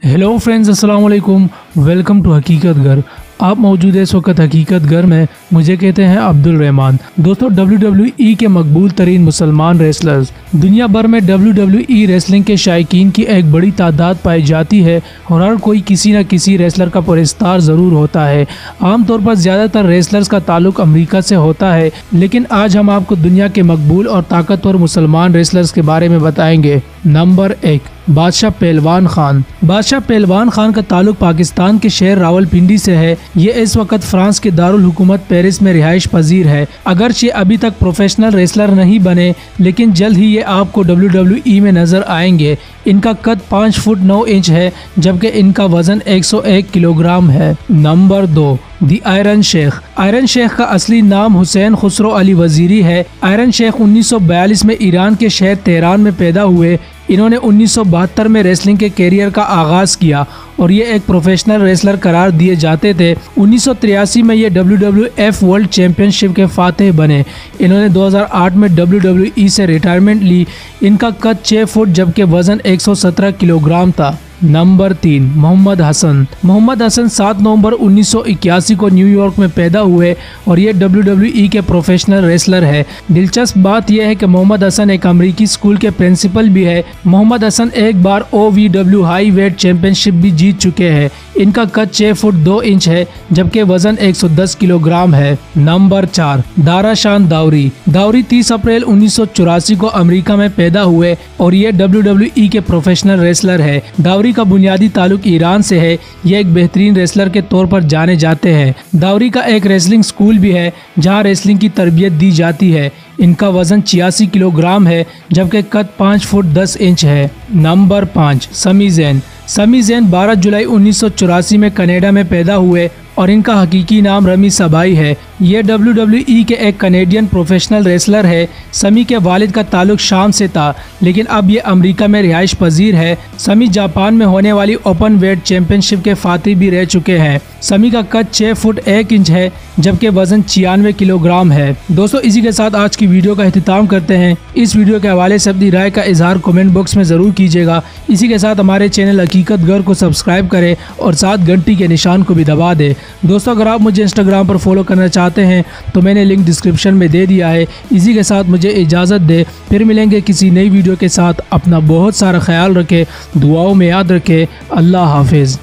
Hello friends, अस्सलाम वालेकुम। Welcome to हकीकत घर। आप मौजूद है इस वक्त हकीकत घर में। मुझे कहते हैं अब्दुल रहमान। दोस्तों, WWE के मकबूल तरीन मुसलमान रेसलर्स दुनिया भर में WWE रेसलिंग के शायकीन की एक बड़ी तादाद पाई जाती है और हर कोई किसी न किसी रेसलर का पुरस्कार ज़रूर होता है। आमतौर पर ज़्यादातर रेसलर्स का ताल्लुक अमेरिका से होता है, लेकिन आज हम आपको दुनिया के मकबूल और ताकतवर मुसलमान रेसलर्स के बारे में बताएंगे। नंबर 1, बादशाह पहलवान खान। बादशाह पहलवान खान का ताल्लुक पाकिस्तान के शहर रावलपिंडी से है। ये इस वक्त फ्रांस के दारुल हुकूमत पेरिस में रिहाइश पजीर है। अगरचे अभी तक प्रोफेशनल रेसलर नहीं बने, लेकिन जल्द ही ये आपको WWE में नजर आएंगे। इनका कद 5 फुट 9 इंच है, जबकि इनका वजन 101 किलोग्राम है। नंबर 2, दी आयरन शेख। आयरन शेख का असली नाम हुसैन खुसरो अली वजीरी है। आयरन शेख 1942 में ईरान के शहर तेहरान में पैदा हुए। इन्होंने 1972 में रेसलिंग के कैरियर का आगाज किया और ये एक प्रोफेशनल रेसलर करार दिए जाते थे। 1983 में ये WWF वर्ल्ड चैंपियनशिप के फातेह बने। इन्होंने 2008 में WWE से रिटायरमेंट ली। इनका कद 6 फुट जबकि वजन 117 किलोग्राम था। नंबर 3, मोहम्मद हसन। मोहम्मद हसन 7 नवंबर 1981 को न्यूयॉर्क में पैदा हुए और ये WWE के प्रोफेशनल रेसलर है। दिलचस्प बात यह है कि मोहम्मद हसन एक अमेरिकी स्कूल के प्रिंसिपल भी है। मोहम्मद हसन एक बार OVW हाई वेट चैंपियनशिप भी जीत चुके हैं। इनका कद 6 फुट 2 इंच है, जबकि वजन 110 किलोग्राम है। नंबर 4, दारा शान दावरी। दावरी 30 अप्रैल 1984 को अमेरिका में पैदा हुए और ये WWE के प्रोफेशनल रेसलर है। दावरी का बुनियादी ताल्लुक ईरान से है। ये एक बेहतरीन रेसलर के तौर पर जाने जाते हैं। दावरी का एक रेसलिंग स्कूल भी है जहां रेसलिंग की तरबियत दी जाती है। इनका वजन 86 किलोग्राम है, जबकि कद 5 फुट 10 इंच है। नंबर 5, समी ज़ैन। समी ज़ैन 12 जुलाई 1984 में कनाडा में पैदा हुए और इनका हकीकी नाम रमी सबाई है। ये WWE के एक कनेडियन प्रोफेशनल रेसलर है। समी के वालिद का ताल्लुक शाम से था, लेकिन अब ये अमेरिका में रिहाइश पजीर है। समी जापान में होने वाली ओपन वेट चैंपियनशिप के फातिह भी रह चुके हैं। समी का कद 6 फुट 1 इंच है, जबकि वजन 96 किलोग्राम है। दोस्तों, इसी के साथ आज की वीडियो का इख्तिताम करते हैं। इस वीडियो के हवाले से अपनी राय का इजहार कमेंट बॉक्स में ज़रूर कीजिएगा। इसी के साथ हमारे चैनल हकीकत घर को सब्सक्राइब करें और साथ घंटी के निशान को भी दबा दें। दोस्तों, अगर आप मुझे इंस्टाग्राम पर फॉलो करना चाहते हैं तो मैंने लिंक डिस्क्रिप्शन में दे दिया है। इसी के साथ मुझे इजाज़त दे, फिर मिलेंगे किसी नई वीडियो के साथ। अपना बहुत सारा ख्याल रखें, दुआओं में याद रखें। अल्लाह हाफिज़।